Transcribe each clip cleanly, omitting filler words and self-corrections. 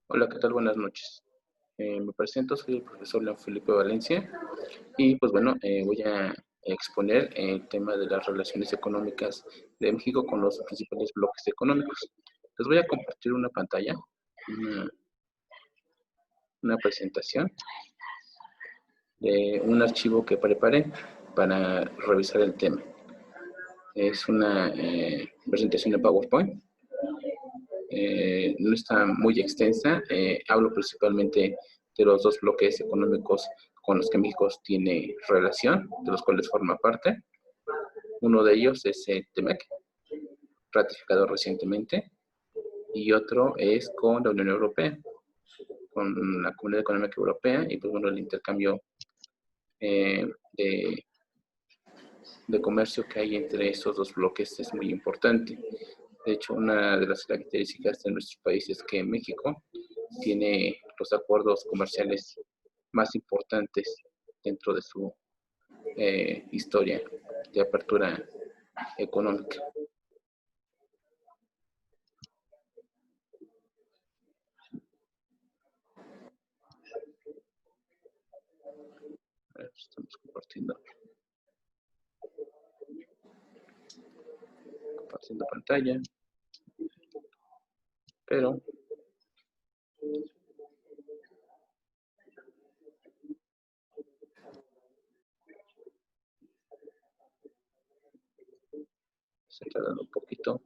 Hola, ¿qué tal? Buenas noches. Me presento, soy el profesor León Felipe Valencia y pues bueno, voy a exponer el tema de las relaciones económicas de México con los principales bloques económicos. Les voy a compartir una pantalla, una, una presentación de un archivo que preparé para revisar el tema. Es una presentación de PowerPoint. No está muy extensa. Hablo principalmente de los dos bloques económicos con los que México tiene relación, de los cuales forma parte. Uno de ellos es el TEMEC, ratificado recientemente, y otro es con la Unión Europea, con la Comunidad Económica Europea, y pues bueno, el intercambio eh, de, de comercio que hay entre esos dos bloques es muy importante. De hecho, una de las características de nuestro país es que México tiene los acuerdos comerciales más importantes dentro de su historia de apertura económica. Estamos compartiendo pantalla, pero se está dando un poquito.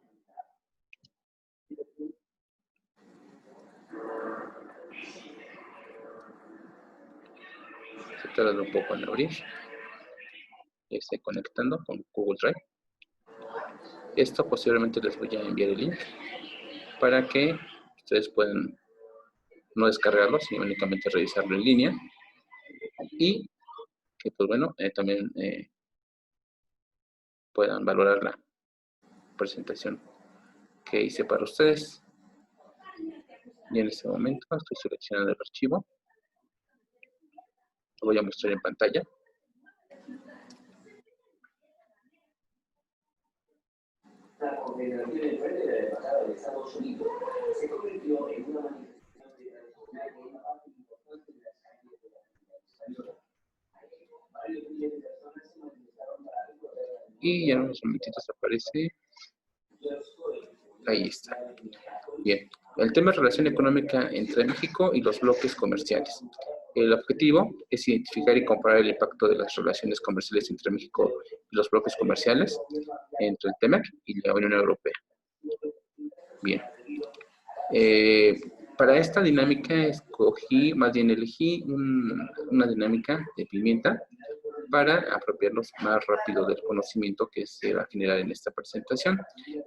Se está dando un poco en abrir. Estoy conectando con Google Drive. Esto posiblemente les voy a enviar el link para que ustedes puedan no descargarlo, sino únicamente revisarlo en línea. Y que pues bueno, también puedan valorar la presentación que hice para ustedes. Y en este momento estoy seleccionando el archivo. Lo voy a mostrar en pantalla. La Confederación Enfrente de la Embajada de Estados Unidos se convirtió en una manifestación de tradicional que una parte importante de las calles de la ciudad española. Varios miles de personas se manifestaron para recordar y en unos momentitos aparece. Ahí está. Bien, el tema es relación económica entre México y los bloques comerciales. El objetivo es identificar y comparar el impacto de las relaciones comerciales entre México y los bloques comerciales, entre el TEMEC y la Unión Europea. Bien. Para esta dinámica elegí una dinámica de pimienta para apropiarnos más rápido del conocimiento que se va a generar en esta presentación.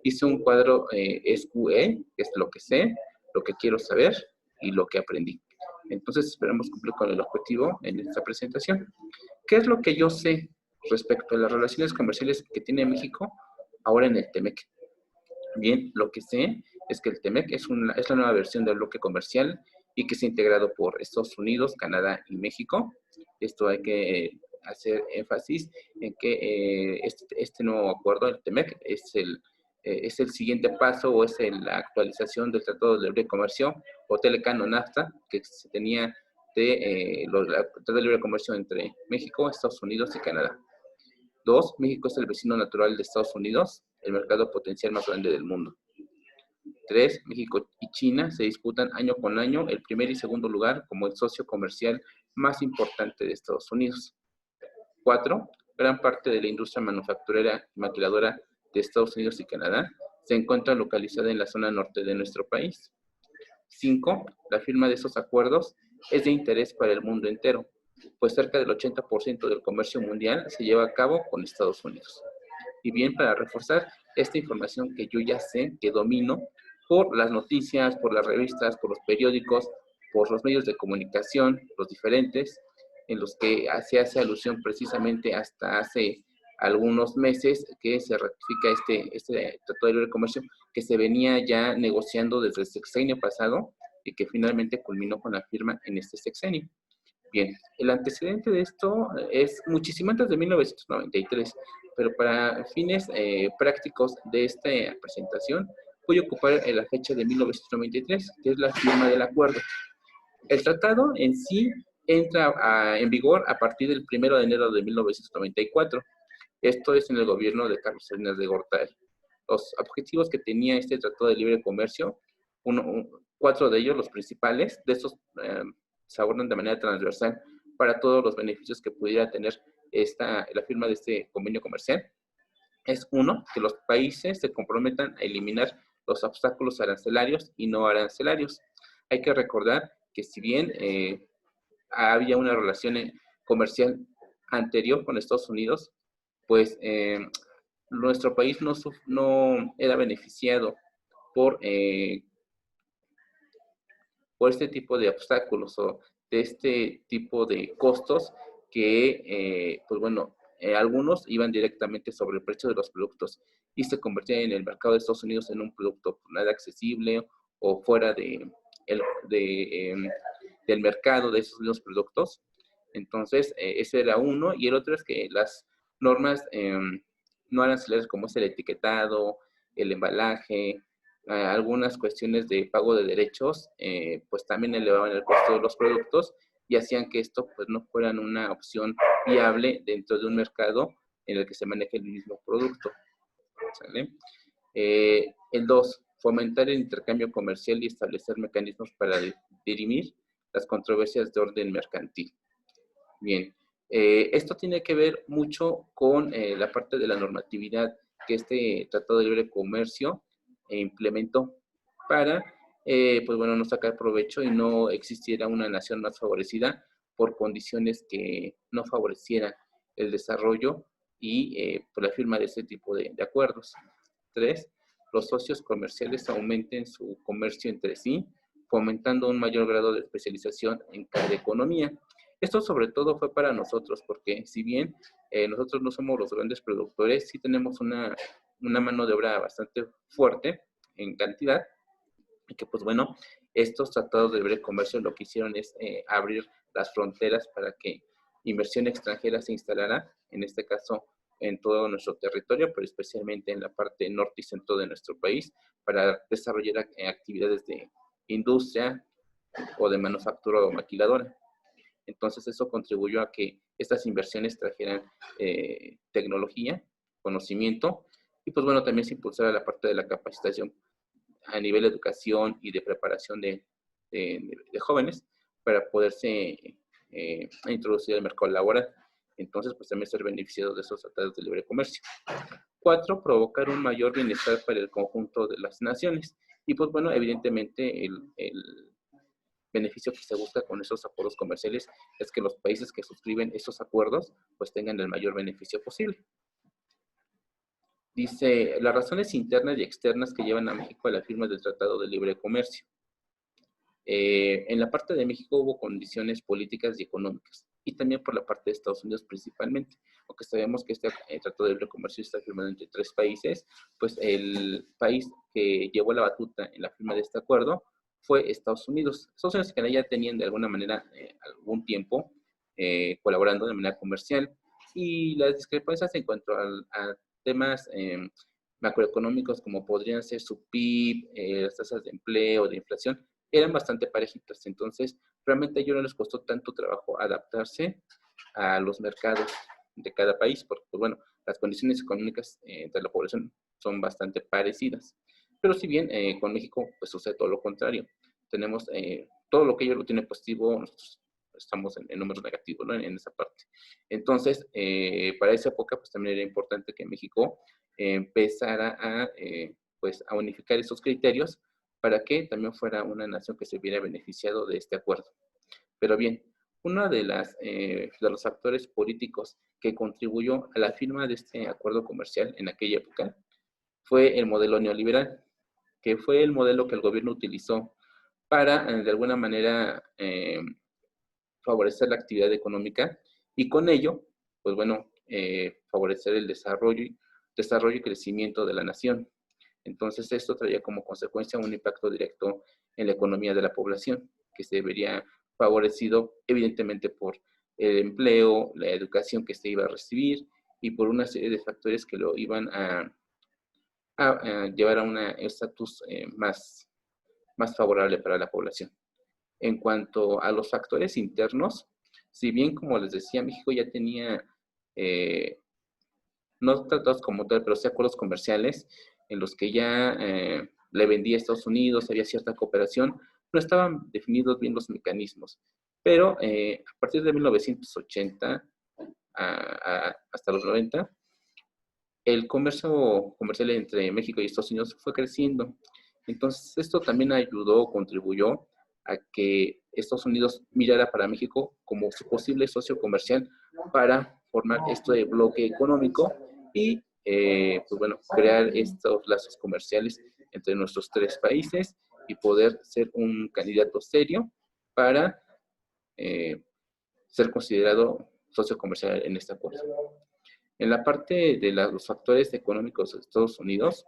Hice un cuadro SQE, que es lo que sé, lo que quiero saber y lo que aprendí. Entonces esperemos cumplir con el objetivo en esta presentación. ¿Qué es lo que yo sé respecto a las relaciones comerciales que tiene México ahora en el TEMEC? Bien, lo que sé es que el TEMEC es la nueva versión del bloque comercial y que es integrado por Estados Unidos, Canadá y México. Esto hay que hacer énfasis en que este nuevo acuerdo, el TEMEC, es el siguiente paso o es la actualización del Tratado de Libre Comercio o Telecano NAFTA que se tenía de Tratado de Libre Comercio entre México, Estados Unidos y Canadá. 2. México es el vecino natural de Estados Unidos, el mercado potencial más grande del mundo. 3. México y China se disputan año con año el primer y segundo lugar como el socio comercial más importante de Estados Unidos. 4. Gran parte de la industria manufacturera y maquiladora de Estados Unidos y Canadá se encuentra localizada en la zona norte de nuestro país. 5. La firma de estos acuerdos es de interés para el mundo entero, pues cerca del 80% del comercio mundial se lleva a cabo con Estados Unidos. Y bien, para reforzar esta información que yo ya sé, que domino, por las noticias, por las revistas, por los periódicos, por los medios de comunicación, los diferentes, en los que se hace alusión precisamente hasta hace algunos meses que se ratifica este Tratado de Libre Comercio que se venía ya negociando desde el sexenio pasado y que finalmente culminó con la firma en este sexenio. Bien, el antecedente de esto es muchísimo antes de 1993, pero para fines prácticos de esta presentación, voy a ocupar la fecha de 1993, que es la firma del acuerdo. El tratado en sí entra en vigor a partir del 1 de enero de 1994. Esto es en el gobierno de Carlos Salinas de Gortari. Los objetivos que tenía este Tratado de Libre Comercio, 4 de ellos, los principales, de estos se abordan de manera transversal para todos los beneficios que pudiera tener la firma de este convenio comercial. Es uno, que los países se comprometan a eliminar los obstáculos arancelarios y no arancelarios. Hay que recordar que si bien había una relación comercial anterior con Estados Unidos, pues nuestro país no era beneficiado por este tipo de obstáculos o de este tipo de costos que, pues bueno, algunos iban directamente sobre el precio de los productos y se convertían en el mercado de Estados Unidos en un producto nada accesible o fuera del mercado de esos mismos productos. Entonces, ese era uno. Y el otro es que las normas no arancelarias como es el etiquetado, el embalaje, algunas cuestiones de pago de derechos, pues también elevaban el costo de los productos y hacían que esto pues no fueran una opción viable dentro de un mercado en el que se maneja el mismo producto. ¿Sale? El 2, fomentar el intercambio comercial y establecer mecanismos para dirimir las controversias de orden mercantil. Bien, esto tiene que ver mucho con la parte de la normatividad que este Tratado de Libre Comercio implementó para, pues bueno, no sacar provecho y no existiera una nación más favorecida por condiciones que no favorecieran el desarrollo y por la firma de este tipo de acuerdos. 3, los socios comerciales aumenten su comercio entre sí, fomentando un mayor grado de especialización en cada economía. Esto sobre todo fue para nosotros, porque si bien nosotros no somos los grandes productores, sí tenemos una mano de obra bastante fuerte en cantidad, y que pues bueno, estos tratados de libre comercio lo que hicieron es abrir las fronteras para que inversión extranjera se instalara, en este caso en todo nuestro territorio, pero especialmente en la parte norte y centro de nuestro país, para desarrollar actividades de industria o de manufactura o maquiladora. Entonces eso contribuyó a que estas inversiones trajeran tecnología, conocimiento, y pues bueno, también se impulsara la parte de la capacitación a nivel de educación y de preparación de jóvenes para poderse introducir al mercado laboral. Entonces, pues también ser beneficiados de esos tratados de libre comercio. 4, provocar un mayor bienestar para el conjunto de las naciones. Y pues bueno, evidentemente el beneficio que se busca con esos acuerdos comerciales es que los países que suscriben esos acuerdos pues tengan el mayor beneficio posible. Dice, las razones internas y externas que llevan a México a la firma del Tratado de Libre Comercio. En la parte de México hubo condiciones políticas y económicas, y también por la parte de Estados Unidos principalmente, aunque sabemos que este Tratado de Libre Comercio está firmado entre 3 países, pues el país que llevó la batuta en la firma de este acuerdo fue Estados Unidos. Estados Unidos y Canadá ya tenían de alguna manera algún tiempo colaborando de manera comercial, y las discrepancias en cuanto a temas macroeconómicos como podrían ser su PIB, las tasas de empleo, de inflación, eran bastante parejitas. Entonces, realmente a ellos no les costó tanto trabajo adaptarse a los mercados de cada país, porque, pues bueno, las condiciones económicas de la población son bastante parecidas. Pero si bien con México, pues sucede todo lo contrario. Tenemos todo lo que ellos lo tienen positivo, nosotros estamos en números negativos, ¿no? En esa parte. Entonces, para esa época, pues también era importante que México empezara pues, a unificar esos criterios para que también fuera una nación que se hubiera beneficiado de este acuerdo. Pero bien, uno de los factores políticos que contribuyó a la firma de este acuerdo comercial en aquella época fue el modelo neoliberal, que fue el modelo que el gobierno utilizó para, de alguna manera, favorecer la actividad económica y con ello, pues bueno, favorecer el desarrollo y crecimiento de la nación. Entonces, esto traía como consecuencia un impacto directo en la economía de la población, que se vería favorecido evidentemente por el empleo, la educación que se iba a recibir y por una serie de factores que lo iban a a llevar a un estatus más favorable para la población. En cuanto a los factores internos, si bien, como les decía, México ya tenía, no tratados como tal, pero sí acuerdos comerciales en los que ya le vendía a Estados Unidos, había cierta cooperación, no estaban definidos bien los mecanismos. Pero a partir de 1980 hasta los 90, el comercio comercial entre México y Estados Unidos fue creciendo. Entonces, esto también ayudó o contribuyó a que Estados Unidos mirara para México como su posible socio comercial para formar este bloque económico y, pues bueno, crear estos lazos comerciales entre nuestros tres países y poder ser un candidato serio para ser considerado socio comercial en este acuerdo. En la parte de los factores económicos de Estados Unidos,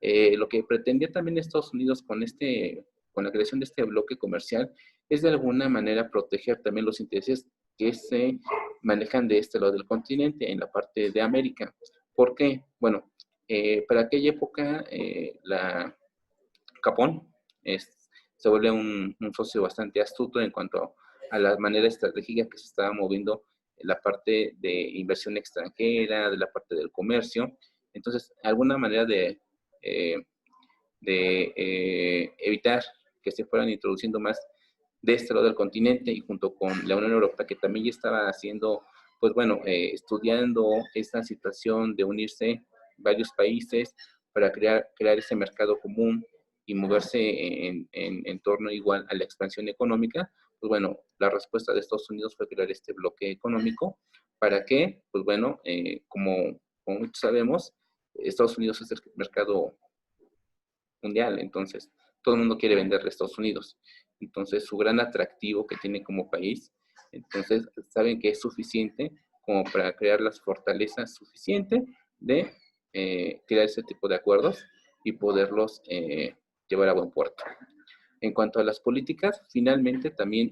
lo que pretendía también Estados Unidos con la creación de este bloque comercial es de alguna manera proteger también los intereses que se manejan de este lado del continente, en la parte de América. ¿Por qué? Bueno, para aquella época, Japón se vuelve un socio bastante astuto en cuanto a la manera estratégica que se estaba moviendo la parte de inversión extranjera, de la parte del comercio. Entonces, alguna manera eh, de evitar que se fueran introduciendo más de este lado del continente y junto con la Unión Europea, que también ya estaba haciendo, pues bueno, estudiando esta situación de unirse varios países para crear ese mercado común y moverse en torno igual a la expansión económica. Pues bueno, la respuesta de Estados Unidos fue crear este bloque económico. ¿Para qué? Pues bueno, como muchos sabemos, Estados Unidos es el mercado mundial, entonces todo el mundo quiere venderle a Estados Unidos. Entonces su gran atractivo que tiene como país, entonces saben que es suficiente como para crear las fortalezas suficientes de crear ese tipo de acuerdos y poderlos llevar a buen puerto. En cuanto a las políticas, finalmente también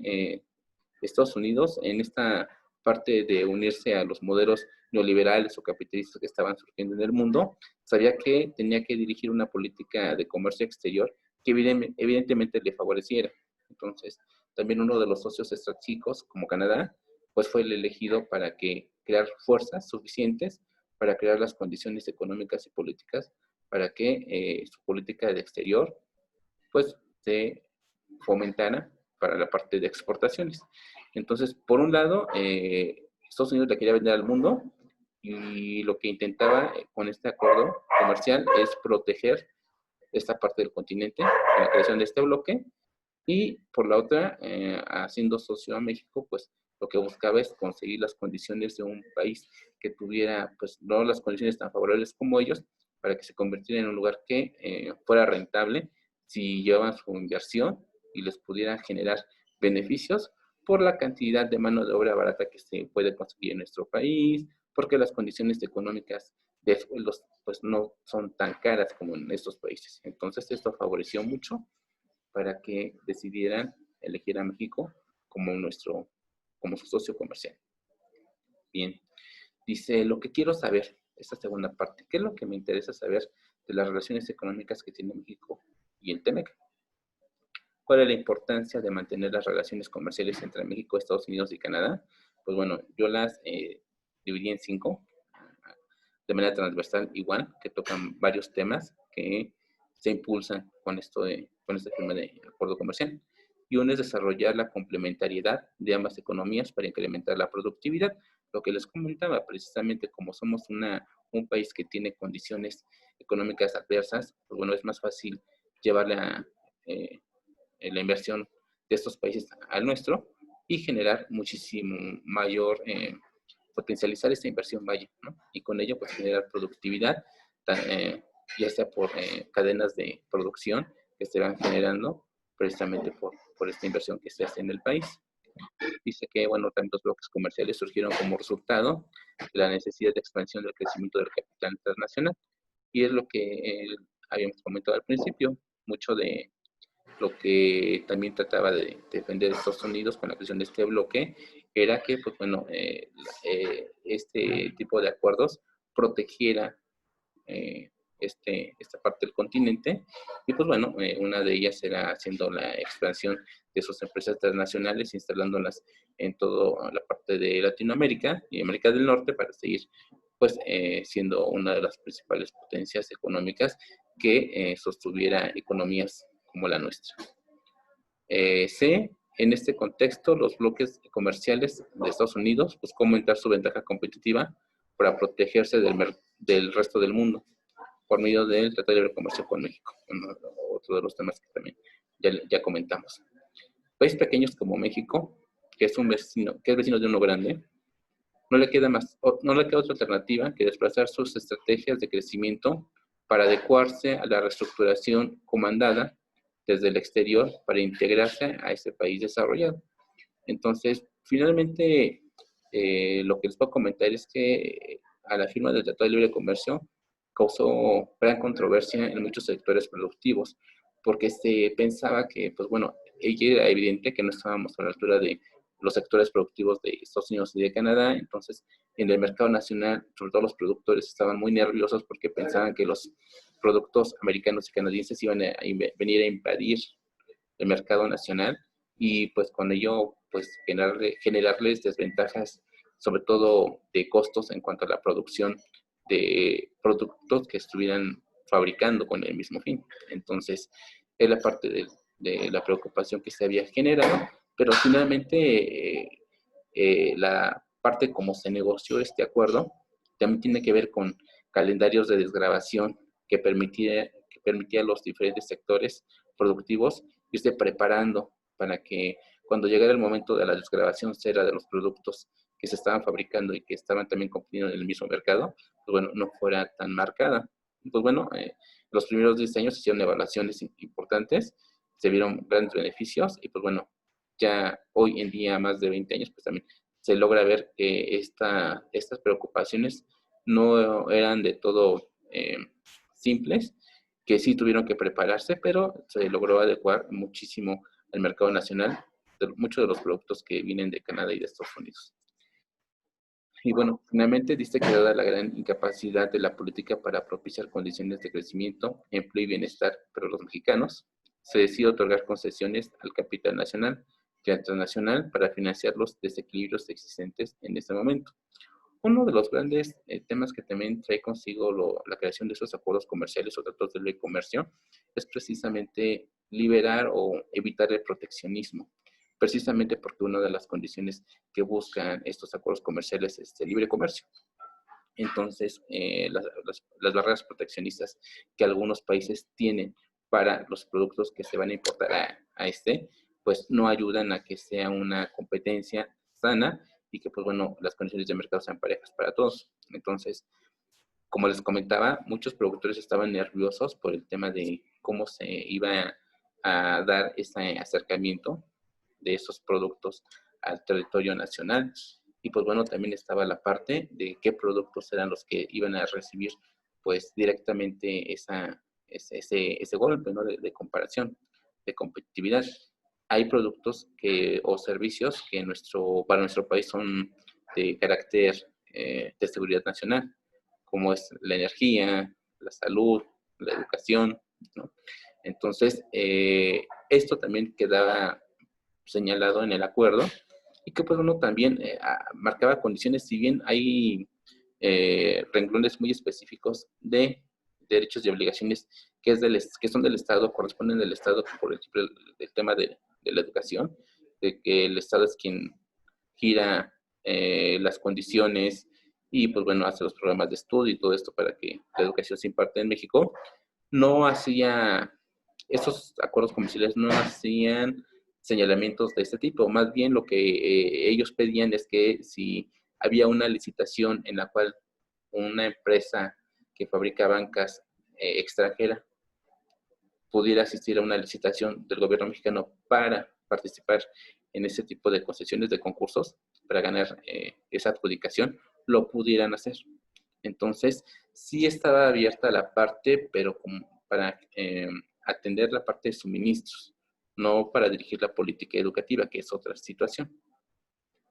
Estados Unidos en esta parte de unirse a los modelos neoliberales o capitalistas que estaban surgiendo en el mundo, sabía que tenía que dirigir una política de comercio exterior que evidentemente le favoreciera. Entonces, también uno de los socios estratégicos, como Canadá, pues fue el elegido para que crear fuerzas suficientes para crear las condiciones económicas y políticas para que su política de exterior pues se fomentara para la parte de exportaciones. Entonces, por un lado, Estados Unidos le quería vender al mundo y lo que intentaba con este acuerdo comercial es proteger esta parte del continente en la creación de este bloque y por la otra, haciendo socio a México, pues lo que buscaba es conseguir las condiciones de un país que tuviera, pues no las condiciones tan favorables como ellos, para que se convirtiera en un lugar que fuera rentable si llevaban su inversión y les pudiera generar beneficios por la cantidad de mano de obra barata que se puede conseguir en nuestro país, porque las condiciones económicas de sueldos pues no son tan caras como en estos países. Entonces esto favoreció mucho para que decidieran elegir a México como su socio comercial. Bien, dice, lo que quiero saber, esta segunda parte, ¿qué es lo que me interesa saber de las relaciones económicas que tiene México y el TEMEC? ¿Cuál es la importancia de mantener las relaciones comerciales entre México, Estados Unidos y Canadá? Pues bueno, yo las dividí en 5, de manera transversal igual, que tocan varios temas que se impulsan con este tema de acuerdo comercial. Y uno es desarrollar la complementariedad de ambas economías para incrementar la productividad. Lo que les comentaba, precisamente como somos un país que tiene condiciones económicas adversas, pues bueno, es más fácil llevar la inversión de estos países al nuestro y generar muchísimo mayor potencializar esta inversión, vaya, ¿no? Y con ello, pues, generar productividad, ya sea por cadenas de producción que se van generando precisamente por esta inversión que se hace en el país. Dice que, bueno, tantos bloques comerciales surgieron como resultado de la necesidad de expansión del crecimiento del capital internacional. Y es lo que habíamos comentado al principio, mucho de lo que también trataba de defender Estados Unidos con la creación de este bloque era que, pues bueno, este tipo de acuerdos protegiera esta parte del continente. Y pues bueno, una de ellas era haciendo la expansión de sus empresas transnacionales, instalándolas en toda la parte de Latinoamérica y América del Norte para seguir pues siendo una de las principales potencias económicas que sostuviera economías como la nuestra. En este contexto, los bloques comerciales de Estados Unidos buscó aumentar su ventaja competitiva para protegerse del resto del mundo por medio del Tratado de Libre Comercio con México, otro de los temas que también ya comentamos. Países pequeños como México, que es vecino de uno grande, no le queda otra alternativa que desplazar sus estrategias de crecimiento para adecuarse a la reestructuración comandada desde el exterior para integrarse a ese país desarrollado. Entonces, finalmente, lo que les puedo comentar es que a la firma del Tratado de Libre Comercio causó gran controversia en muchos sectores productivos, porque se pensaba que, pues bueno, era evidente que no estábamos a la altura de los sectores productivos de Estados Unidos y de Canadá. Entonces, en el mercado nacional, sobre todo los productores estaban muy nerviosos porque pensaban que los productos americanos y canadienses iban a venir a invadir el mercado nacional y pues con ello pues generarles desventajas, sobre todo de costos en cuanto a la producción de productos que estuvieran fabricando con el mismo fin. Entonces, es la parte de la preocupación que se había generado, pero finalmente la parte como se negoció este acuerdo también tiene que ver con calendarios de desgravación que permitía a los diferentes sectores productivos irse preparando para que cuando llegara el momento de la desgravación cera de los productos que se estaban fabricando y que estaban también compitiendo en el mismo mercado, pues bueno, no fuera tan marcada. Pues bueno, los primeros 10 años se hicieron evaluaciones importantes, se vieron grandes beneficios y pues bueno, ya hoy en día, más de 20 años, pues también se logra ver que estas preocupaciones no eran de todo simples, que sí tuvieron que prepararse, pero se logró adecuar muchísimo al mercado nacional de muchos de los productos que vienen de Canadá y de Estados Unidos. Y bueno, finalmente dice que dada la gran incapacidad de la política para propiciar condiciones de crecimiento, empleo y bienestar para los mexicanos, se decide otorgar concesiones al capital nacional y internacional para financiar los desequilibrios existentes en este momento. Uno de los grandes temas que también trae consigo la creación de esos acuerdos comerciales o tratados de libre comercio es precisamente liberar o evitar el proteccionismo, precisamente porque una de las condiciones que buscan estos acuerdos comerciales es el libre comercio. Entonces, las barreras proteccionistas que algunos países tienen para los productos que se van a importar pues no ayudan a que sea una competencia sana y que, pues bueno, las condiciones de mercado sean parejas para todos. Entonces, como les comentaba, muchos productores estaban nerviosos por el tema de cómo se iba a dar ese acercamiento de esos productos al territorio nacional. Y pues bueno, también estaba la parte de qué productos eran los que iban a recibir pues directamente ese golpe, ¿no? de comparación, de competitividad. Hay productos o servicios que para nuestro país son de carácter de seguridad nacional, como es la energía, la salud, la educación, ¿no? Entonces, esto también quedaba señalado en el acuerdo y que pues uno también marcaba condiciones, si bien hay renglones muy específicos de derechos y obligaciones que son del Estado, corresponden del Estado por el tema de la educación, de que el Estado es quien gira las condiciones y pues bueno, hace los programas de estudio y todo esto para que la educación se imparte en México. No hacía, esos acuerdos comerciales no hacían señalamientos de este tipo, más bien lo que ellos pedían es que si había una licitación en la cual una empresa que fabrica bancas extranjera pudiera asistir a una licitación del gobierno mexicano para participar en ese tipo de concesiones de concursos, para ganar esa adjudicación, lo pudieran hacer. Entonces, sí estaba abierta la parte, pero para atender la parte de suministros, no para dirigir la política educativa, que es otra situación.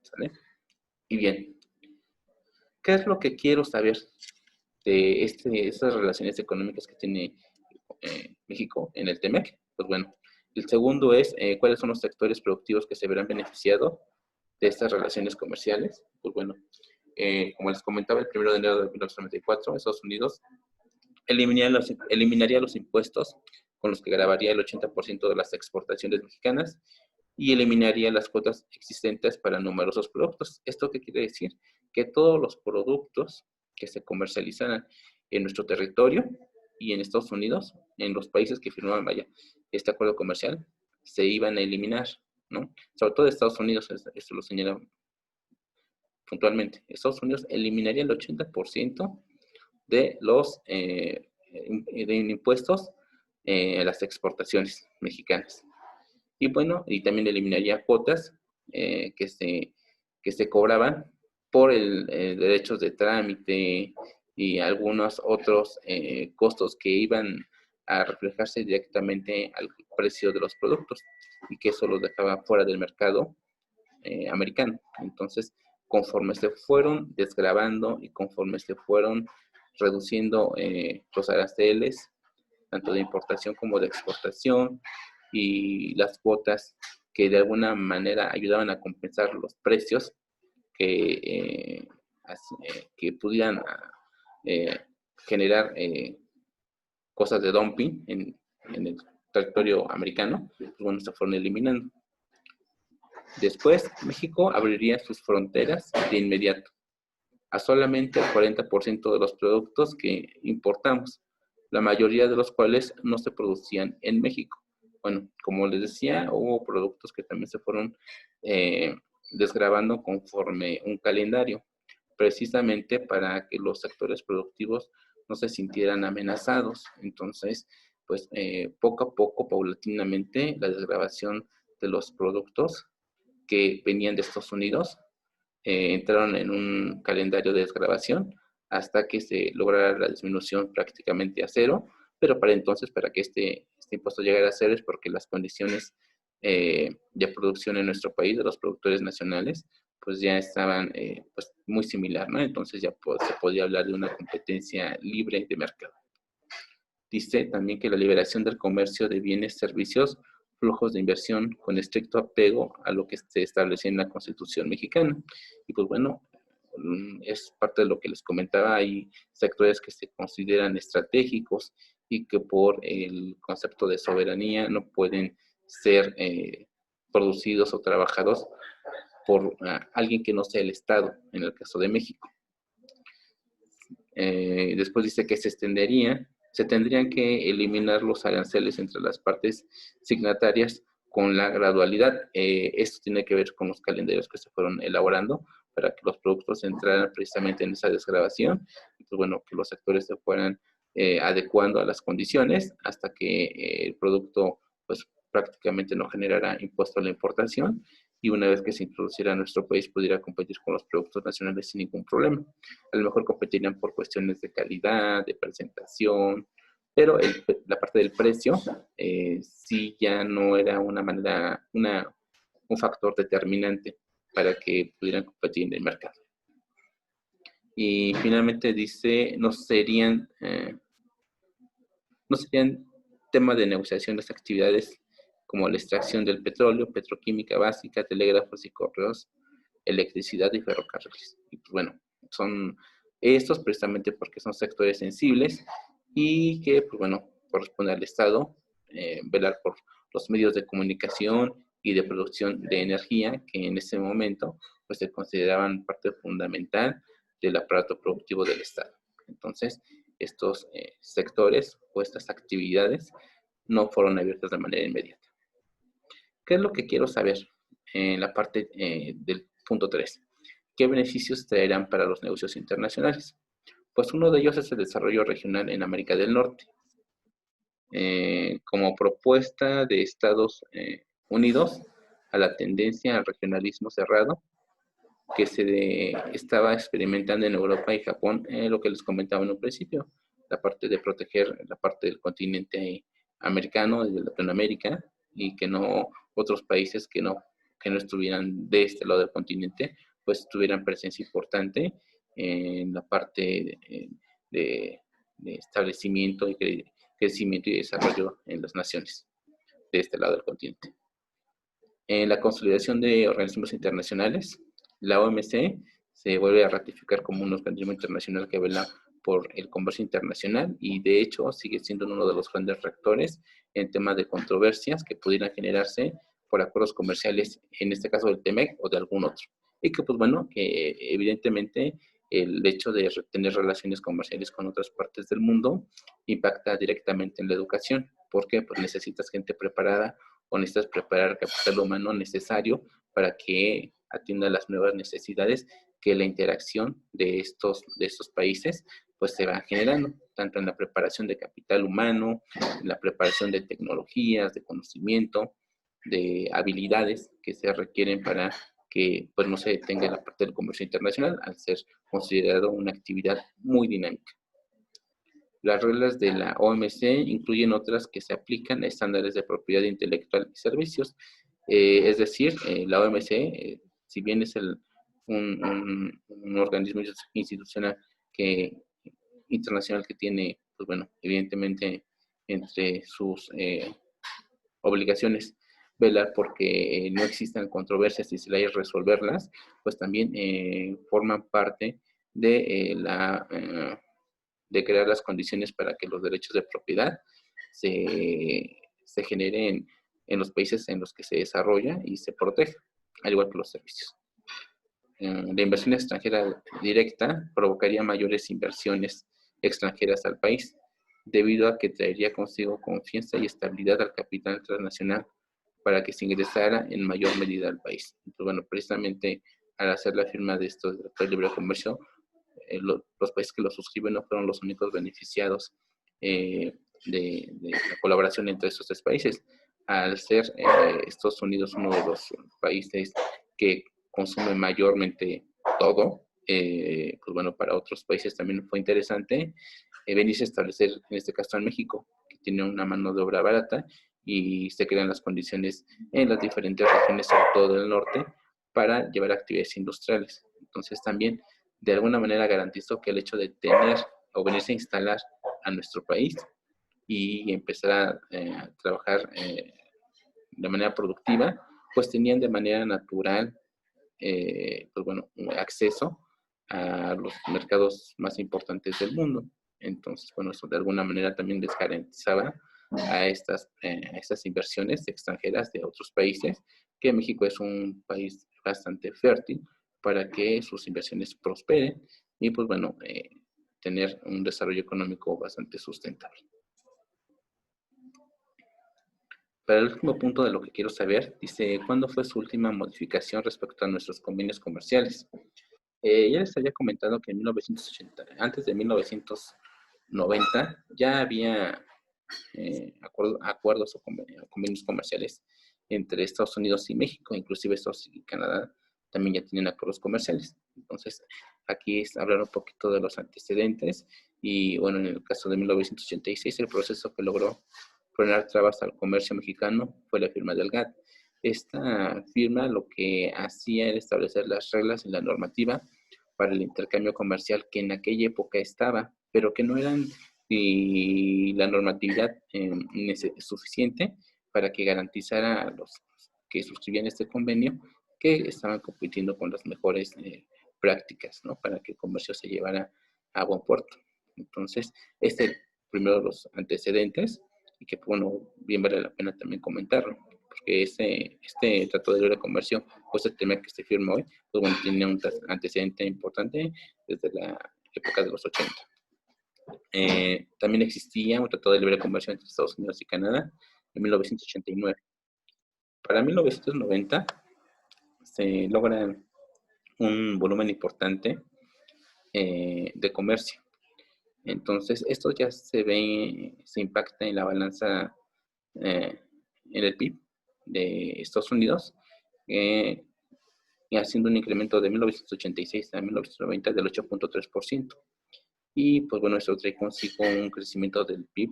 ¿Sale? Y bien, ¿qué es lo que quiero saber de estas relaciones económicas que tiene México en el TEMEC. Pues bueno, el segundo es cuáles son los sectores productivos que se verán beneficiados de estas relaciones comerciales. Pues bueno, como les comentaba, el 1 de enero de 1994, Estados Unidos eliminaría los impuestos con los que grabaría el 80% de las exportaciones mexicanas y eliminaría las cuotas existentes para numerosos productos. ¿Esto qué quiere decir? Que todos los productos que se comercializaran en nuestro territorio y en Estados Unidos, en los países que firmaban, vaya, este acuerdo comercial, se iban a eliminar, ¿no? Sobre todo Estados Unidos, esto lo señala puntualmente. Estados Unidos eliminaría el 80% de los de impuestos a las exportaciones mexicanas. Y bueno, y también eliminaría cuotas que se cobraban por el derechos de trámite y algunos otros costos que iban a reflejarse directamente al precio de los productos y que eso los dejaba fuera del mercado americano. Entonces, conforme se fueron desgravando y conforme se fueron reduciendo los aranceles, tanto de importación como de exportación, y las cuotas que de alguna manera ayudaban a compensar los precios que pudieran eh, generar cosas de dumping en el territorio americano, pues bueno, se fueron eliminando. Después, México abriría sus fronteras de inmediato a solamente el 40% de los productos que importamos, la mayoría de los cuales no se producían en México. Bueno, como les decía, hubo productos que también se fueron desgravando conforme un calendario, precisamente para que los sectores productivos no se sintieran amenazados. Entonces, pues poco a poco, paulatinamente, la desgravación de los productos que venían de Estados Unidos entraron en un calendario de desgravación hasta que se lograra la disminución prácticamente a cero, pero para entonces, para que este impuesto llegara a cero es porque las condiciones de producción en nuestro país, de los productores nacionales, pues ya estaban pues muy similar, ¿no? Entonces ya se podía hablar de una competencia libre de mercado. Dice también que la liberación del comercio de bienes, servicios, flujos de inversión con estricto apego a lo que se establecía en la Constitución mexicana. Y pues bueno, es parte de lo que les comentaba, hay sectores que se consideran estratégicos y que por el concepto de soberanía no pueden ser producidos o trabajados por alguien que no sea el Estado, en el caso de México. Después dice que se tendrían que eliminar los aranceles entre las partes signatarias con la gradualidad. Esto tiene que ver con los calendarios que se fueron elaborando para que los productos entraran precisamente en esa desgravación. Entonces, bueno, que los sectores se fueran adecuando a las condiciones hasta que el producto pues prácticamente no generara impuesto a la importación y una vez que se introduciera en nuestro país pudiera competir con los productos nacionales sin ningún problema. A lo mejor competirían por cuestiones de calidad, de presentación, pero la parte del precio sí ya no era un factor determinante para que pudieran competir en el mercado. Y finalmente dice, no serían tema de negociación las actividades como la extracción del petróleo, petroquímica básica, telégrafos y correos, electricidad y ferrocarriles. Y pues bueno, son estos precisamente porque son sectores sensibles y que, pues bueno, corresponde al Estado velar por los medios de comunicación y de producción de energía que en ese momento pues se consideraban parte fundamental del aparato productivo del Estado. Entonces, estos sectores o estas actividades no fueron abiertas de manera inmediata. ¿Qué es lo que quiero saber en la parte del punto 3? ¿Qué beneficios traerán para los negocios internacionales? Pues uno de ellos es el desarrollo regional en América del Norte. Como propuesta de Estados Unidos a la tendencia al regionalismo cerrado que se estaba experimentando en Europa y Japón, lo que les comentaba en un principio, la parte de proteger la parte del continente americano, de Latinoamérica, y que no otros países que no estuvieran de este lado del continente, pues tuvieran presencia importante en la parte de establecimiento y crecimiento y desarrollo en las naciones de este lado del continente. En la consolidación de organismos internacionales, la OMC se vuelve a ratificar como un organismo internacional que vela por el comercio internacional y de hecho sigue siendo uno de los grandes rectores en temas de controversias que pudieran generarse por acuerdos comerciales, en este caso del TEMEC o de algún otro. Y que pues bueno, que evidentemente el hecho de tener relaciones comerciales con otras partes del mundo impacta directamente en la educación. ¿Por qué? Pues necesitas gente preparada o necesitas preparar capital humano necesario para que atienda las nuevas necesidades que la interacción de estos países pues se va generando, tanto en la preparación de capital humano, en la preparación de tecnologías, de conocimiento, de habilidades que se requieren para que pues no se detenga la parte del comercio internacional al ser considerado una actividad muy dinámica. Las reglas de la OMC incluyen otras que se aplican a estándares de propiedad intelectual y servicios. Es decir, la OMC, si bien es un organismo institucional internacional que tiene, pues bueno, evidentemente entre sus obligaciones velar porque no existan controversias y si hay resolverlas, pues también forman parte de de crear las condiciones para que los derechos de propiedad se generen en los países en los que se desarrolla y se protege, al igual que los servicios. La inversión extranjera directa provocaría mayores inversiones extranjeras al país, debido a que traería consigo confianza y estabilidad al capital transnacional para que se ingresara en mayor medida al país. Entonces, bueno, precisamente al hacer la firma de estos tratados de libre comercio, los países que lo suscriben no fueron los únicos beneficiados de la colaboración entre estos tres países. Al ser Estados Unidos uno de los países que consume mayormente todo, pues bueno, para otros países también fue interesante venirse a establecer, en este caso en México, que tiene una mano de obra barata y se crean las condiciones en las diferentes regiones, sobre todo del norte, para llevar actividades industriales. Entonces también de alguna manera garantizó que el hecho de tener o venirse a instalar a nuestro país y empezar a trabajar de manera productiva, pues tenían de manera natural, pues bueno, acceso a los mercados más importantes del mundo. Entonces, bueno, eso de alguna manera también les garantizaba a estas inversiones extranjeras de otros países, que México es un país bastante fértil para que sus inversiones prosperen y pues bueno, tener un desarrollo económico bastante sustentable. Para el último punto de lo que quiero saber, dice, ¿cuándo fue su última modificación respecto a nuestros convenios comerciales? Ya les había comentado que en 1980, antes de 1990, ya había acuerdos o convenios comerciales entre Estados Unidos y México, inclusive Estados Unidos y Canadá también ya tienen acuerdos comerciales. Entonces, aquí es hablar un poquito de los antecedentes y, bueno, en el caso de 1986, el proceso que logró poner trabas al comercio mexicano fue la firma del GATT. Esta firma lo que hacía era establecer las reglas y la normativa para el intercambio comercial que en aquella época estaba, pero que no eran la normatividad suficiente para que garantizara a los que suscribían este convenio que estaban compitiendo con las mejores prácticas, ¿no? Para que el comercio se llevara a buen puerto. Entonces, primero los antecedentes, y que, bueno, bien vale la pena también comentarlo, porque este Tratado de Libre Comercio, pues el tema que se firma hoy, pues bueno, tiene un antecedente importante desde la época de los 80. También existía un Tratado de Libre Comercio entre Estados Unidos y Canadá en 1989. Para 1990 se logra un volumen importante de comercio. Entonces, esto ya se impacta en la balanza, en el PIB de Estados Unidos, y haciendo un incremento de 1986 a 1990 del 8.3%. Y pues bueno, esto trae consigo un crecimiento del PIB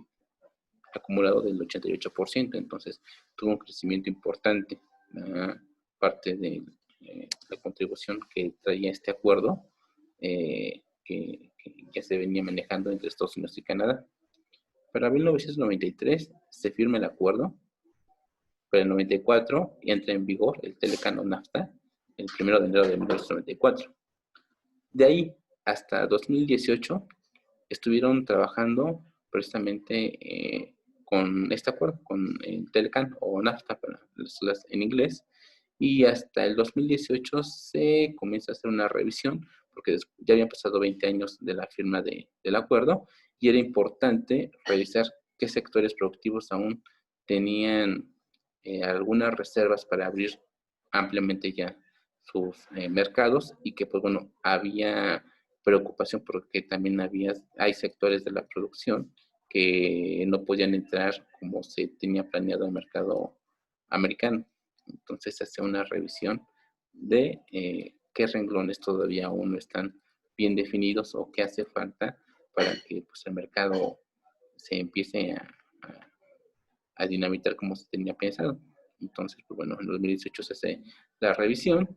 acumulado del 88%, entonces tuvo un crecimiento importante. Parte de la contribución que traía este acuerdo, que que ya se venía manejando entre Estados Unidos y Canadá. Para 1993 se firma el acuerdo, pero en 94 entra en vigor el Telecan o NAFTA el 1 de enero de 1994. De ahí hasta 2018 estuvieron trabajando precisamente con este acuerdo, con el Telecan o NAFTA para las en inglés, y hasta el 2018 se comienza a hacer una revisión, porque ya habían pasado 20 años de la firma del acuerdo, y era importante revisar qué sectores productivos aún tenían algunas reservas para abrir ampliamente ya sus mercados, y que pues bueno, había preocupación porque también hay sectores de la producción que no podían entrar como se tenía planeado el mercado americano. Entonces se hace una revisión de qué renglones todavía aún no están bien definidos o qué hace falta para que pues, el mercado se empiece a dinamitar como se tenía pensado. Entonces, pues bueno, en 2018 se hace la revisión.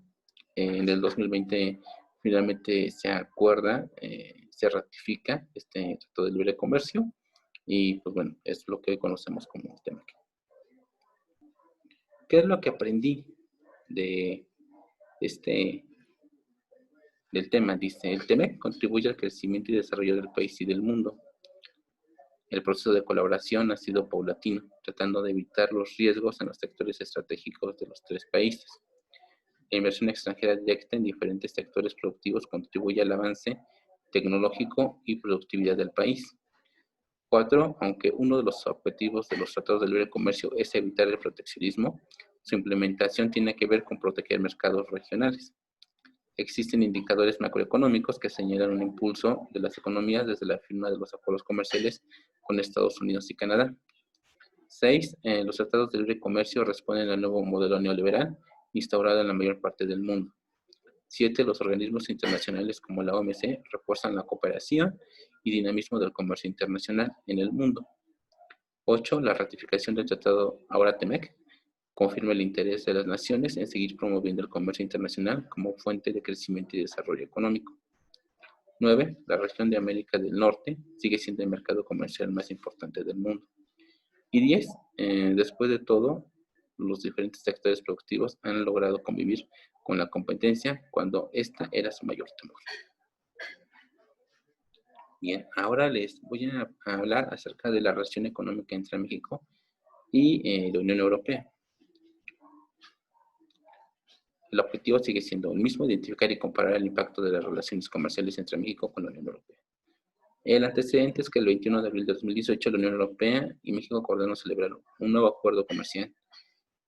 En el 2020 finalmente se acuerda, se ratifica este Tratado de Libre Comercio y pues bueno, es lo que hoy conocemos como TEMEC. ¿Qué es lo que aprendí de este del tema? Dice, el TEMEC contribuye al crecimiento y desarrollo del país y del mundo. El proceso de colaboración ha sido paulatino, tratando de evitar los riesgos en los sectores estratégicos de los tres países. La inversión extranjera directa en diferentes sectores productivos contribuye al avance tecnológico y productividad del país. 4. Aunque uno de los objetivos de los tratados de libre comercio es evitar el proteccionismo, su implementación tiene que ver con proteger mercados regionales. Existen indicadores macroeconómicos que señalan un impulso de las economías desde la firma de los acuerdos comerciales con Estados Unidos y Canadá. 6. Los tratados de libre comercio responden al nuevo modelo neoliberal instaurado en la mayor parte del mundo. 7. Los organismos internacionales como la OMC refuerzan la cooperación y dinamismo del comercio internacional en el mundo. 8. La ratificación del tratado ahora TEMEC confirma el interés de las naciones en seguir promoviendo el comercio internacional como fuente de crecimiento y desarrollo económico. 9. La región de América del Norte sigue siendo el mercado comercial más importante del mundo. Y 10. Después de todo, los diferentes sectores productivos han logrado convivir con la competencia cuando esta era su mayor temor. Bien, ahora les voy a hablar acerca de la relación económica entre México y la Unión Europea. El objetivo sigue siendo el mismo, identificar y comparar el impacto de las relaciones comerciales entre México con la Unión Europea. El antecedente es que el 21 de abril de 2018 la Unión Europea y México acordaron celebrar un nuevo acuerdo comercial.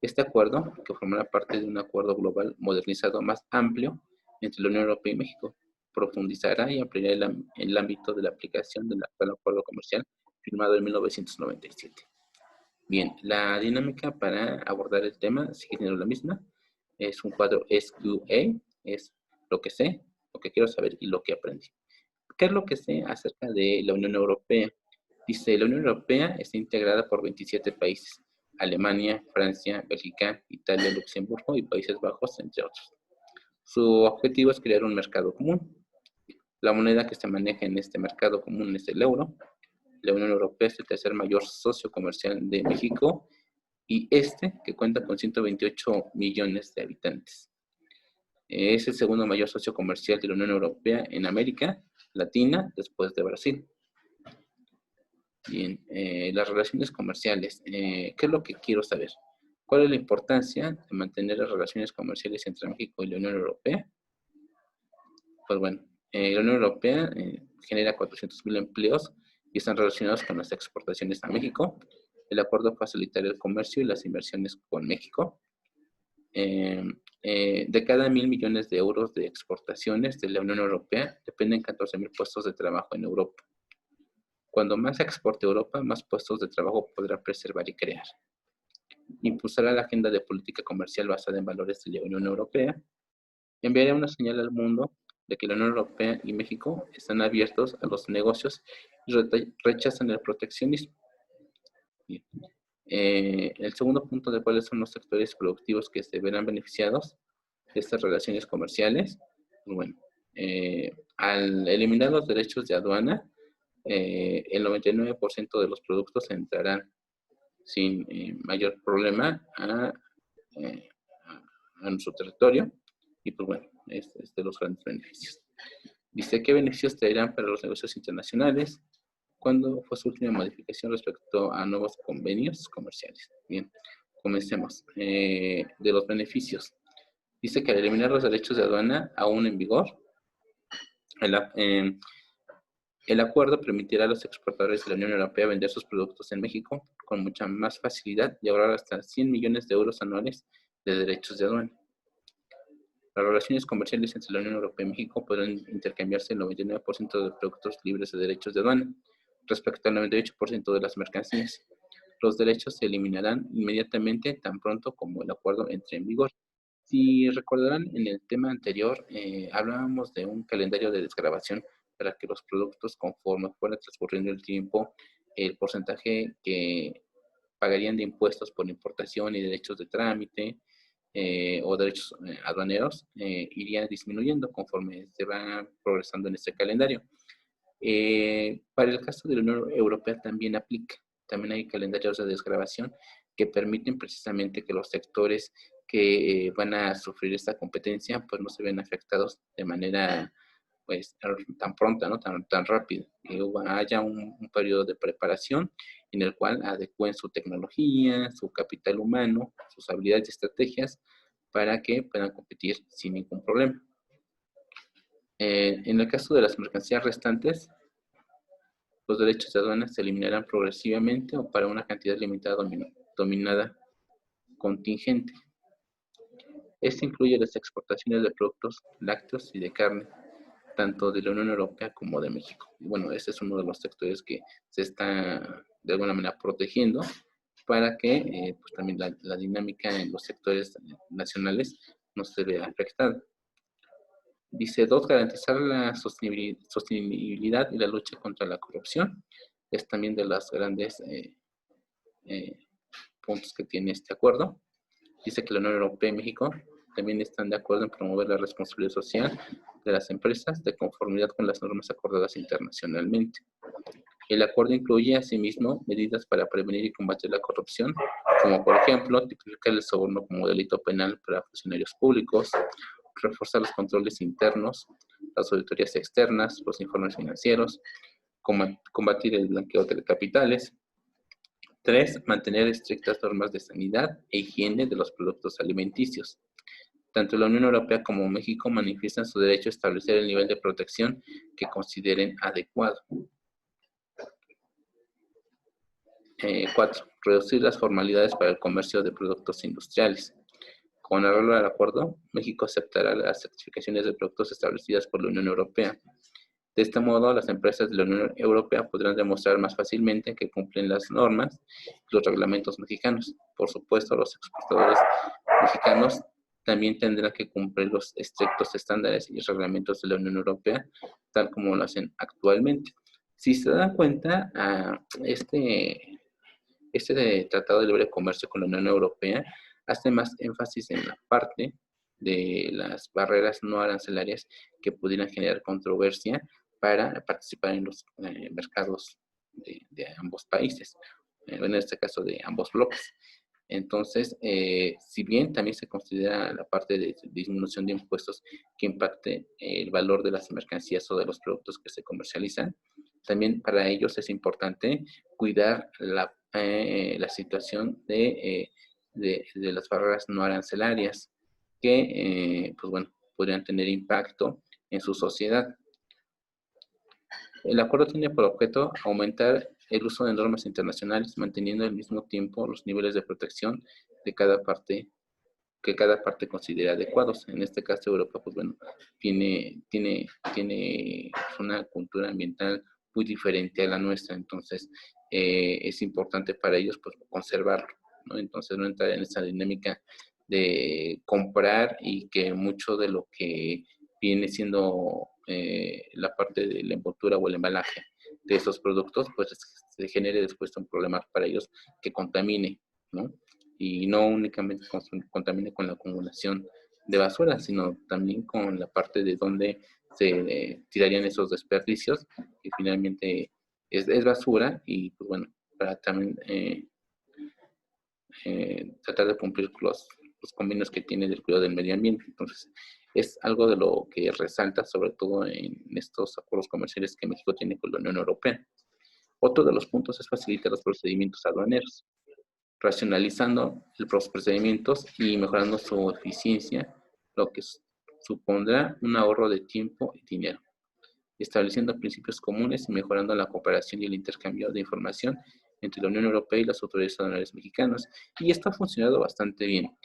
Este acuerdo, que formará parte de un acuerdo global modernizado más amplio entre la Unión Europea y México, profundizará y ampliará el ámbito de la aplicación del actual acuerdo comercial firmado en 1997. Bien, la dinámica para abordar el tema sigue siendo la misma. Es un cuadro SQA, es lo que sé, lo que quiero saber y lo que aprendí. ¿Qué es lo que sé acerca de la Unión Europea? Dice, la Unión Europea está integrada por 27 países. Alemania, Francia, Bélgica, Italia, Luxemburgo y Países Bajos, entre otros. Su objetivo es crear un mercado común. La moneda que se maneja en este mercado común es el euro. La Unión Europea es el tercer mayor socio comercial de México y que cuenta con 128 millones de habitantes. Es el segundo mayor socio comercial de la Unión Europea en América Latina, después de Brasil. Bien, las relaciones comerciales. ¿Qué es lo que quiero saber? ¿Cuál es la importancia de mantener las relaciones comerciales entre México y la Unión Europea? Pues bueno, la Unión Europea genera 400,000 empleos y están relacionados con las exportaciones a México. El acuerdo facilitará el comercio y las inversiones con México. De cada 1,000 millones de euros de exportaciones de la Unión Europea, dependen 14,000 puestos de trabajo en Europa. Cuando más exporte Europa, más puestos de trabajo podrá preservar y crear. Impulsará la agenda de política comercial basada en valores de la Unión Europea. Enviará una señal al mundo de que la Unión Europea y México están abiertos a los negocios y rechazan el proteccionismo. Bien. El segundo punto de cuáles son los sectores productivos que se verán beneficiados de estas relaciones comerciales. Bueno, Al eliminar los derechos de aduana, el 99% de los productos entrarán sin mayor problema eh, a nuestro territorio. Y pues bueno, es de los grandes beneficios. Dice, ¿qué beneficios traerán para los negocios internacionales? ¿Cuándo fue su última modificación respecto a nuevos convenios comerciales? Bien, comencemos. De los beneficios. Dice que al eliminar los derechos de aduana aún en vigor, el, el acuerdo permitirá a los exportadores de la Unión Europea vender sus productos en México con mucha más facilidad y ahorrar hasta 100 millones de euros anuales de derechos de aduana. Las relaciones comerciales entre la Unión Europea y México podrán intercambiarse el 99% de productos libres de derechos de aduana, respecto al 98% de las mercancías. Los derechos se eliminarán inmediatamente tan pronto como el acuerdo entre en vigor. Si recordarán, en el tema anterior hablábamos de un calendario de desgravación para que los productos, conforme fuera transcurriendo el tiempo, el porcentaje que pagarían de impuestos por importación y derechos de trámite o derechos aduaneros iría disminuyendo conforme se va progresando en este calendario. Para el caso de la Unión Europea también aplica. También hay calendarios de desgravación que permiten precisamente que los sectores que van a sufrir esta competencia pues no se ven afectados de manera pues tan pronta, ¿no? Tan rápida. Que haya un periodo de preparación en el cual adecúen su tecnología, su capital humano, sus habilidades y estrategias para que puedan competir sin ningún problema. En el caso de las mercancías restantes, los derechos de aduana se eliminarán progresivamente o para una cantidad limitada dominada contingente. Este incluye las exportaciones de productos lácteos y de carne, tanto de la Unión Europea como de México. Y bueno, ese es uno de los sectores que se está de alguna manera protegiendo para que pues también la dinámica en los sectores nacionales no se vea afectada. Dice, dos, garantizar la sostenibilidad y la lucha contra la corrupción. Es también de los grandes eh, puntos que tiene este acuerdo. Dice que la Unión Europea y México también están de acuerdo en promover la responsabilidad social de las empresas de conformidad con las normas acordadas internacionalmente. El acuerdo incluye asimismo medidas para prevenir y combatir la corrupción, como por ejemplo tipificar el soborno como delito penal para funcionarios públicos, reforzar los controles internos, las auditorías externas, los informes financieros, combatir el blanqueo de capitales. 3. Mantener estrictas normas de sanidad e higiene de los productos alimenticios. Tanto la Unión Europea como México manifiestan su derecho a establecer el nivel de protección que consideren adecuado. 4. Reducir las formalidades para el comercio de productos industriales. Con arreglo al acuerdo, México aceptará las certificaciones de productos establecidas por la Unión Europea. De este modo, las empresas de la Unión Europea podrán demostrar más fácilmente que cumplen las normas y los reglamentos mexicanos. Por supuesto, los exportadores mexicanos también tendrán que cumplir los estrictos estándares y reglamentos de la Unión Europea, tal como lo hacen actualmente. Si se dan cuenta, este Tratado de Libre Comercio con la Unión Europea hace más énfasis en la parte de las barreras no arancelarias que pudieran generar controversia para participar en los mercados de ambos países, en este caso de ambos bloques. Entonces, si bien también se considera la parte de disminución de impuestos que impacte el valor de las mercancías o de los productos que se comercializan, también para ellos es importante cuidar la situación de las barreras no arancelarias que, pues bueno, podrían tener impacto en su sociedad. El acuerdo tiene por objeto aumentar el uso de normas internacionales, manteniendo al mismo tiempo los niveles de protección de cada parte que cada parte considera adecuados. En este caso, Europa, pues bueno, tiene una cultura ambiental muy diferente a la nuestra, entonces es importante para ellos pues conservarlo, ¿no? Entonces no entrar en esa dinámica de comprar y que mucho de lo que viene siendo la parte de la envoltura o el embalaje de esos productos, pues se genere después un problema para ellos que contamine, ¿no? Y no únicamente contamine con la acumulación de basura, sino también con la parte de donde se tirarían esos desperdicios, que finalmente es basura, y pues bueno, para también tratar de cumplir los convenios que tiene del cuidado del medio ambiente. Entonces, es algo de lo que resalta, sobre todo en estos acuerdos comerciales que México tiene con la Unión Europea. Otro de los puntos es facilitar los procedimientos aduaneros, racionalizando los procedimientos y mejorando su eficiencia, lo que supondrá un ahorro de tiempo y dinero, estableciendo principios comunes y mejorando la cooperación y el intercambio de información entre la Unión Europea y las autoridades aduanales mexicanas. Y esto ha funcionado bastante bien.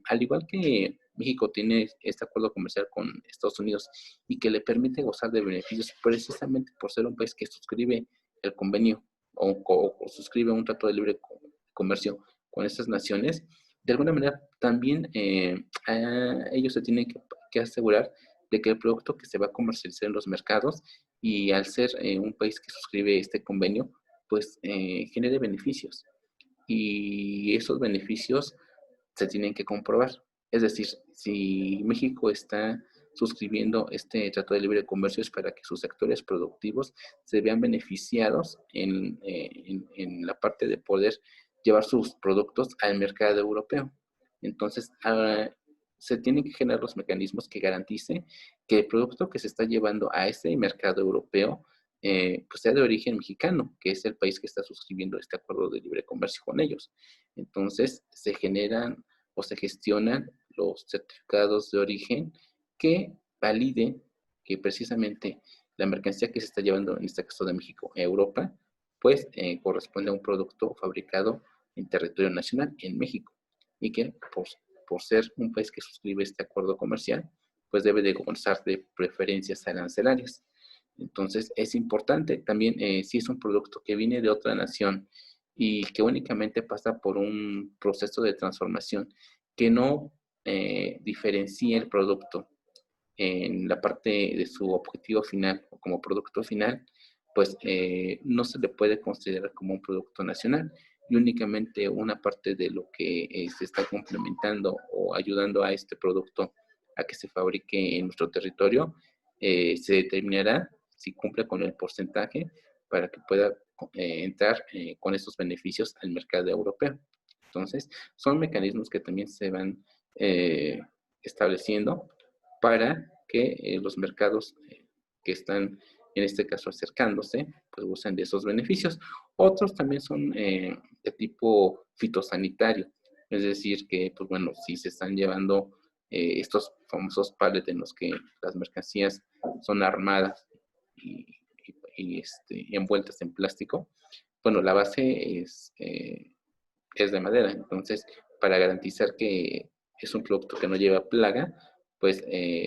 Al igual que México tiene este acuerdo comercial con Estados Unidos y que le permite gozar de beneficios precisamente por ser un país que suscribe el convenio o suscribe un trato de libre comercio con estas naciones, de alguna manera también ellos se tienen que asegurar de que el producto que se va a comercializar en los mercados, y al ser un país que suscribe este convenio, pues genere beneficios. Y esos beneficios se tienen que comprobar. Es decir, si México está suscribiendo este trato de libre comercio, es para que sus sectores productivos se vean beneficiados en la parte de poder llevar sus productos al mercado europeo. Entonces, se tienen que generar los mecanismos que garanticen que el producto que se está llevando a ese mercado europeo pues sea de origen mexicano, que es el país que está suscribiendo este acuerdo de libre comercio con ellos. Entonces, se generan o se gestionan los certificados de origen que validen que precisamente la mercancía que se está llevando, en este caso de México, a Europa, pues corresponde a un producto fabricado en territorio nacional, en México, y que por ser un país que suscribe este acuerdo comercial, pues debe de gozar de preferencias arancelarias. Entonces, es importante también, si es un producto que viene de otra nación y que únicamente pasa por un proceso de transformación que no diferencie el producto en la parte de su objetivo final o como producto final, pues no se le puede considerar como un producto nacional, y únicamente una parte de lo que se está complementando o ayudando a este producto a que se fabrique en nuestro territorio, se determinará si cumple con el porcentaje para que pueda entrar con esos beneficios al mercado europeo. Entonces, son mecanismos que también se van estableciendo para que los mercados que están, en este caso, acercándose, pues gocen de esos beneficios. Otros también son de tipo fitosanitario, es decir, que, pues bueno, si se están llevando estos famosos pallets en los que las mercancías son armadas y envueltas en plástico, bueno, la base es de madera. Entonces, para garantizar que es un producto que no lleva plaga, pues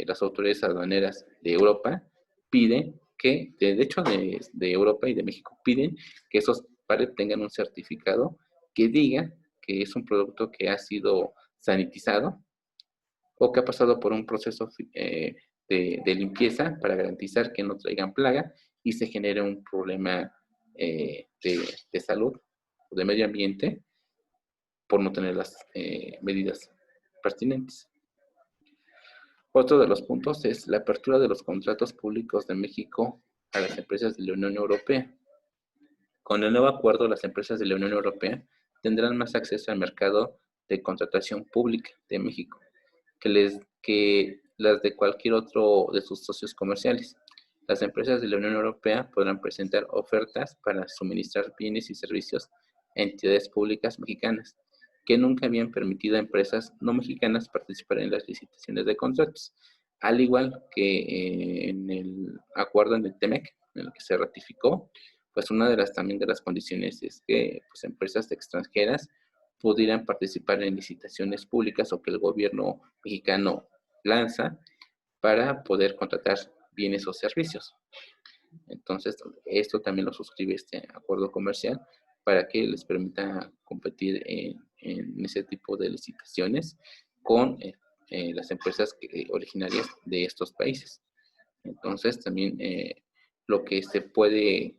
las autoridades aduaneras de Europa piden que, de hecho de Europa y de México, piden que esos pares tengan un certificado que diga que es un producto que ha sido sanitizado o que ha pasado por un proceso de limpieza para garantizar que no traigan plaga y se genere un problema de salud o de medio ambiente por no tener las medidas pertinentes. Otro de los puntos es la apertura de los contratos públicos de México a las empresas de la Unión Europea. Con el nuevo acuerdo, las empresas de la Unión Europea tendrán más acceso al mercado de contratación pública de México que las de cualquier otro de sus socios comerciales. Las empresas de la Unión Europea podrán presentar ofertas para suministrar bienes y servicios a entidades públicas mexicanas que nunca habían permitido a empresas no mexicanas participar en las licitaciones de contratos, al igual que en el acuerdo en el TEMEC, en el que se ratificó, pues una de las también de las condiciones es que pues, empresas extranjeras pudieran participar en licitaciones públicas o que el gobierno mexicano lanza para poder contratar bienes o servicios. Entonces, esto también lo suscribe este acuerdo comercial para que les permita competir en ese tipo de licitaciones con las empresas originarias de estos países. Entonces, también lo que se puede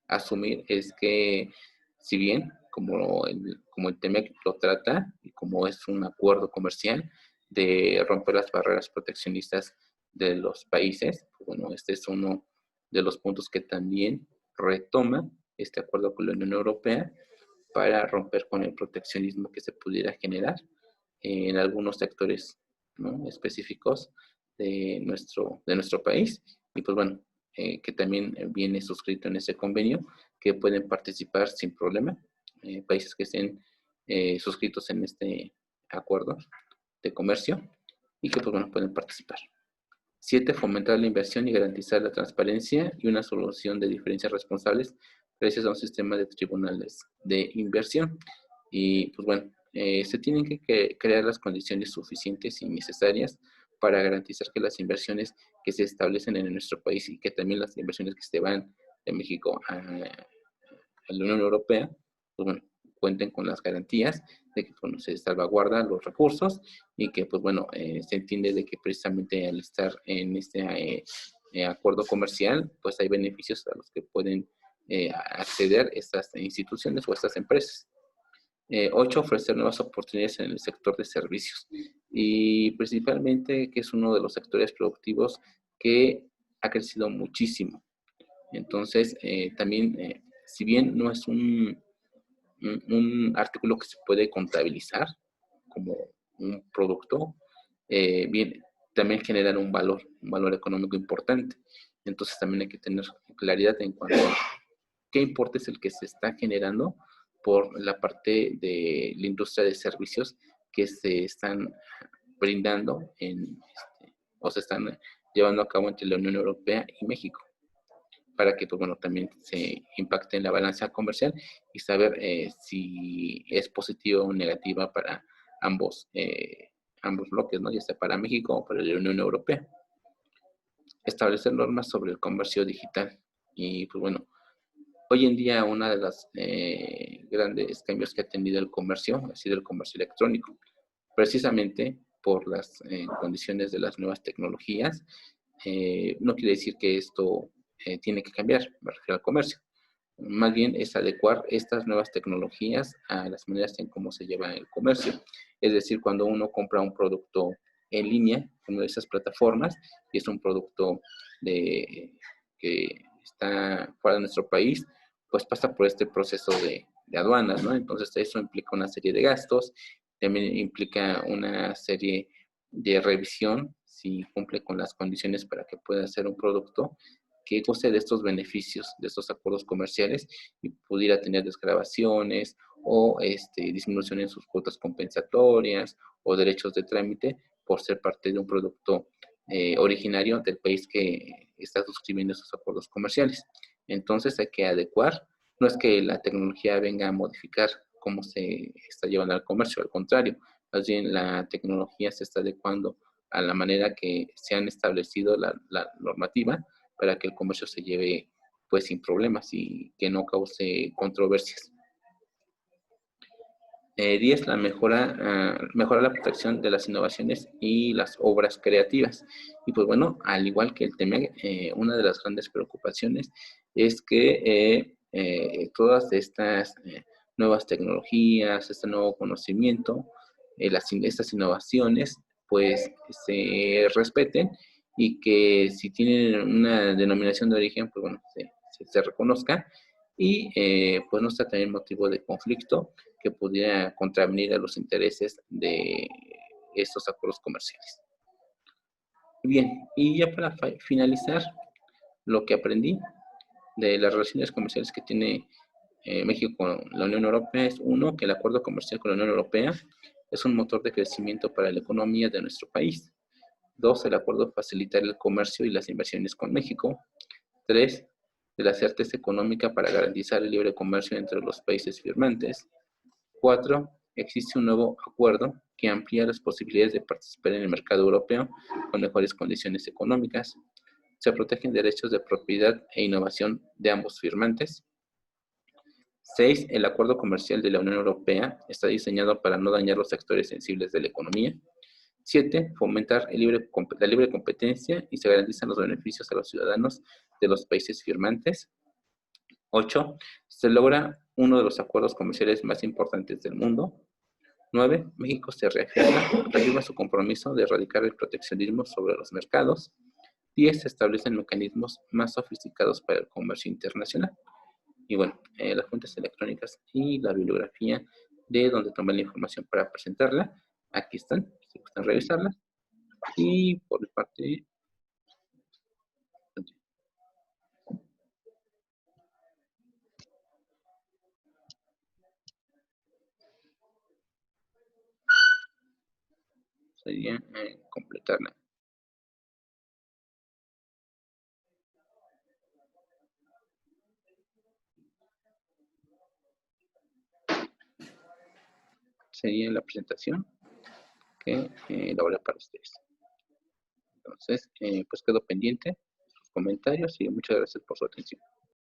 asumir es que, si bien como el TEMEC lo trata y como es un acuerdo comercial de romper las barreras proteccionistas de los países. Bueno, este es uno de los puntos que también retoma este acuerdo con la Unión Europea para romper con el proteccionismo que se pudiera generar en algunos sectores, ¿no?, específicos de nuestro país. Y pues bueno, que también viene suscrito en ese convenio, que pueden participar sin problema países que estén suscritos en este acuerdo de comercio y que pues bueno, pueden participar. 7. Fomentar la inversión y garantizar la transparencia y una solución de diferencias responsables gracias a un sistema de tribunales de inversión. Y pues bueno, se tienen que crear las condiciones suficientes y necesarias para garantizar que las inversiones que se establecen en nuestro país y que también las inversiones que se van de México a la Unión Europea, pues bueno, cuenten con las garantías de que bueno, se salvaguardan los recursos y que pues bueno, se entiende de que precisamente al estar en este acuerdo comercial, pues hay beneficios a los que pueden acceder estas instituciones o estas empresas. 8. Ofrecer nuevas oportunidades en el sector de servicios y principalmente que es uno de los sectores productivos que ha crecido muchísimo. Entonces, también, si bien no es un artículo que se puede contabilizar como un producto, bien, también generan un valor económico importante. Entonces, también hay que tener claridad en cuanto a qué importe es el que se está generando por la parte de la industria de servicios que se están brindando o se están llevando a cabo entre la Unión Europea y México, para que pues, bueno, también se impacte en la balanza comercial y saber si es positiva o negativa para ambos bloques, ¿no?, ya sea para México o para la Unión Europea. Establecer normas sobre el comercio digital. Y pues bueno, hoy en día una de las grandes cambios que ha tenido el comercio ha sido el comercio electrónico, precisamente por las condiciones de las nuevas tecnologías. No quiere decir que esto tiene que cambiar, me refiero al comercio. Más bien es adecuar estas nuevas tecnologías a las maneras en cómo se lleva el comercio. Es decir, cuando uno compra un producto en línea, en una de esas plataformas, y es un producto que está fuera de nuestro país, pues pasa por este proceso de aduanas, ¿no? Entonces eso implica una serie de gastos, también implica una serie de revisión si cumple con las condiciones para que pueda ser un producto que goce de estos beneficios, de estos acuerdos comerciales y pudiera tener desgravaciones o disminución en sus cuotas compensatorias o derechos de trámite por ser parte de un producto originario del país que está suscribiendo esos acuerdos comerciales. Entonces hay que adecuar, no es que la tecnología venga a modificar cómo se está llevando al comercio, al contrario, más bien la tecnología se está adecuando a la manera que se han establecido la normativa para que el comercio se lleve pues sin problemas y que no cause controversias. 10. Mejora la protección de las innovaciones y las obras creativas. Y pues bueno, al igual que el TEMEC, una de las grandes preocupaciones es que todas estas nuevas tecnologías, este nuevo conocimiento, estas innovaciones, pues se respeten y que si tienen una denominación de origen, pues bueno, se reconozca y pues no sea también motivo de conflicto que pudiera contravenir a los intereses de estos acuerdos comerciales. Bien, y ya para finalizar, lo que aprendí de las relaciones comerciales que tiene México con la Unión Europea es, uno, que el acuerdo comercial con la Unión Europea es un motor de crecimiento para la economía de nuestro país. 2, el acuerdo facilitar el comercio y las inversiones con México. 3, de la certeza económica para garantizar el libre comercio entre los países firmantes. 4, existe un nuevo acuerdo que amplía las posibilidades de participar en el mercado europeo con mejores condiciones económicas. Se protegen derechos de propiedad e innovación de ambos firmantes. 6, el acuerdo comercial de la Unión Europea está diseñado para no dañar los sectores sensibles de la economía. 7, fomentar la libre competencia y se garantizan los beneficios a los ciudadanos de los países firmantes. 8, se logra uno de los acuerdos comerciales más importantes del mundo. 9, México se reafirma su compromiso de erradicar el proteccionismo sobre los mercados. 10 se establecen mecanismos más sofisticados para el comercio internacional. Y bueno, las fuentes electrónicas y la bibliografía de donde tomé la información para presentarla, aquí están, si gustan revisarlas. Y por mi parte, sería completarla. Sería la presentación que elaboré para ustedes. Entonces, pues quedo pendiente sus comentarios y muchas gracias por su atención.